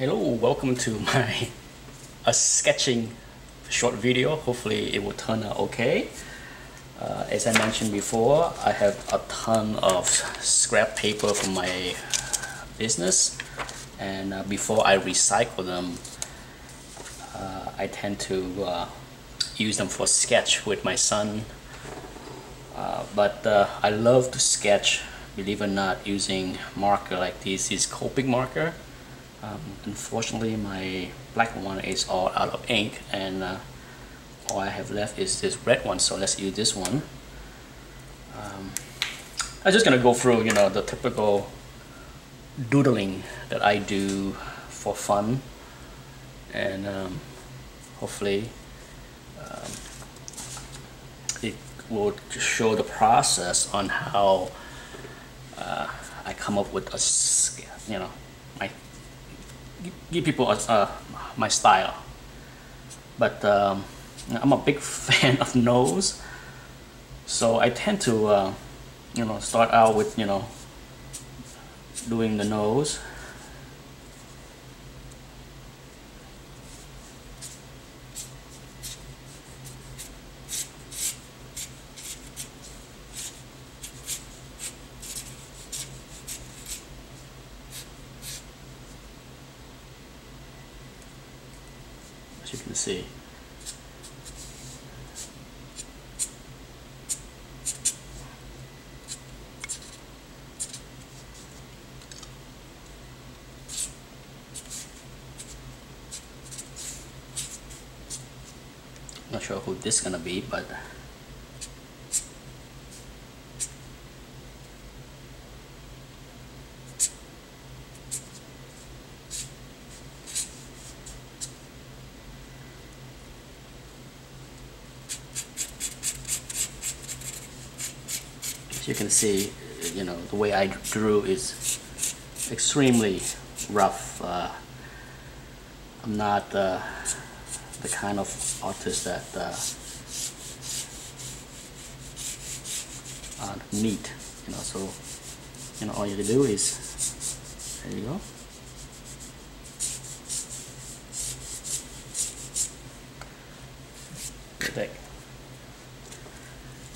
Hello, welcome to my sketching short video. Hopefully it will turn out okay. As I mentioned before, I have a ton of scrap paper from my business, and before I recycle them, I tend to use them for sketch with my son. But I love to sketch, believe it or not, using marker like this. Is Copic marker. Unfortunately, my black one is all out of ink, and all I have left is this red one. So let's use this one. I'm just gonna go through, the typical doodling that I do for fun, and hopefully it will show the process on how I come up with my give people my style. But I'm a big fan of nose, so I tend to start out with doing the nose. As you can see, not sure who this is gonna be, but as you can see, the way I drew is extremely rough. I'm not the kind of artist that are neat, so all you have to do is, there you go.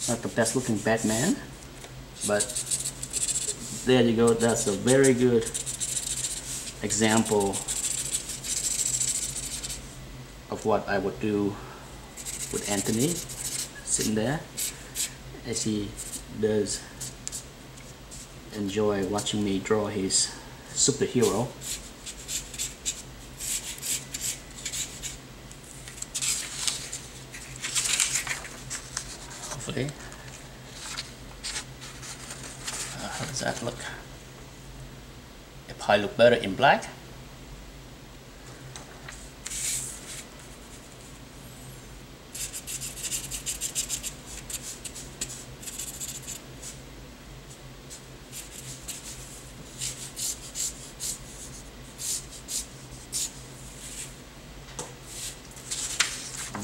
Not the best looking Batman, but there you go. That's a very good example of what I would do with Anthony, sitting there as he does enjoy watching me draw his superhero. Hopefully, how does that look? It probably look better in black.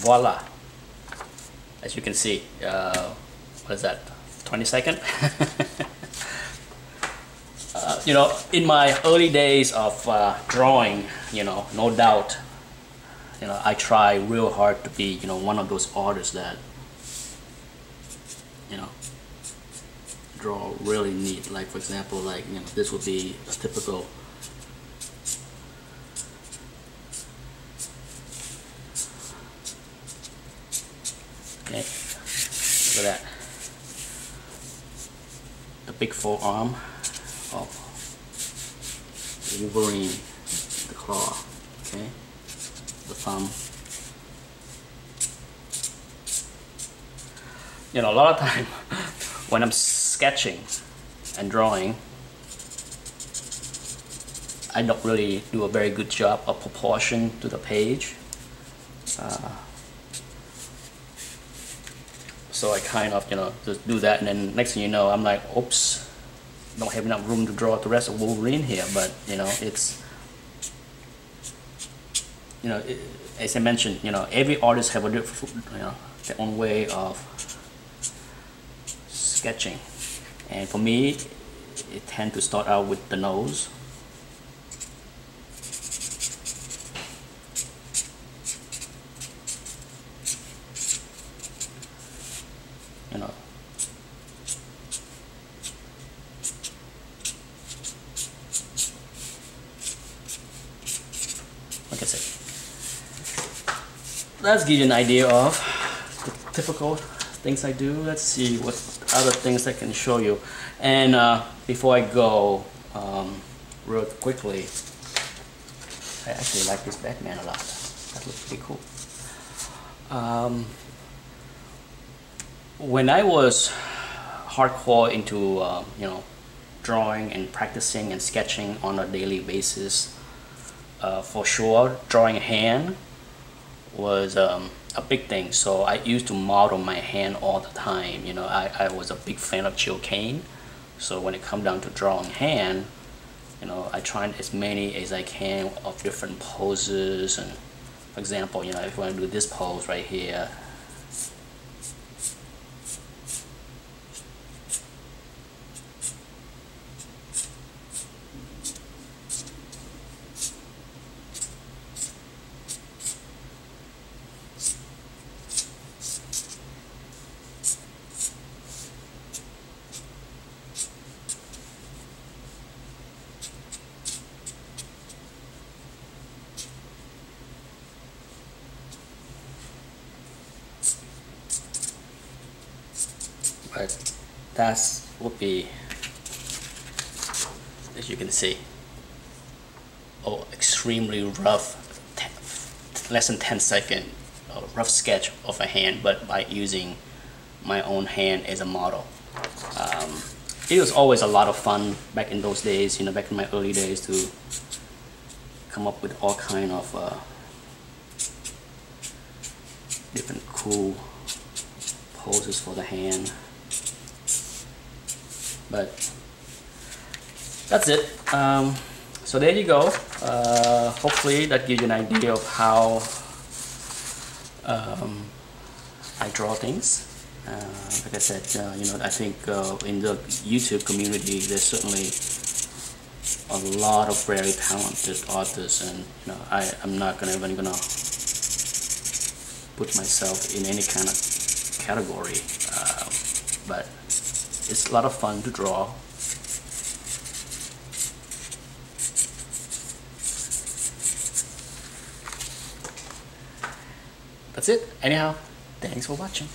Voila! As you can see, what is that? 20 seconds. In my early days of drawing, no doubt, I try real hard to be, one of those artists that, draw really neat. Like, for example, this would be a typical. Okay, look at that. The big forearm of Wolverine, the claw, okay, the thumb. A lot of time when I'm sketching and drawing, I don't really do a very good job of proportion to the page. So I kind of, just do that, and then next thing you know, I'm like, oops, don't have enough room to draw the rest of Wolverine here. But it's, as I mentioned, every artist have a different, their own way of sketching, and for me, it tend to start out with the nose. can see. Let's give you an idea of the typical things I do. Let's see what other things I can show you. And before I go, real quickly, I actually like this Batman a lot. That looks pretty cool. When I was hardcore into you know, drawing and practicing and sketching on a daily basis, for sure drawing hand was a big thing. So I used to model my hand all the time. You know, I was a big fan of Jill Kane. So when it comes down to drawing hand, you know, I tried as many as I can of different poses. And for example, you know, if you want to do this pose right here, but that's would be, as you can see, extremely rough, less than 10-second rough sketch of a hand, but by using my own hand as a model. It was always a lot of fun back in those days, you know, back in my early days, to come up with all kind of different cool poses for the hand. But that's it. So there you go. Hopefully that gives you an idea of how I draw things. Like I said, you know, I think in the YouTube community there's certainly a lot of very talented artists, and you know, I'm not even gonna put myself in any kind of category, but it's a lot of fun to draw. That's it. Anyhow, thanks for watching.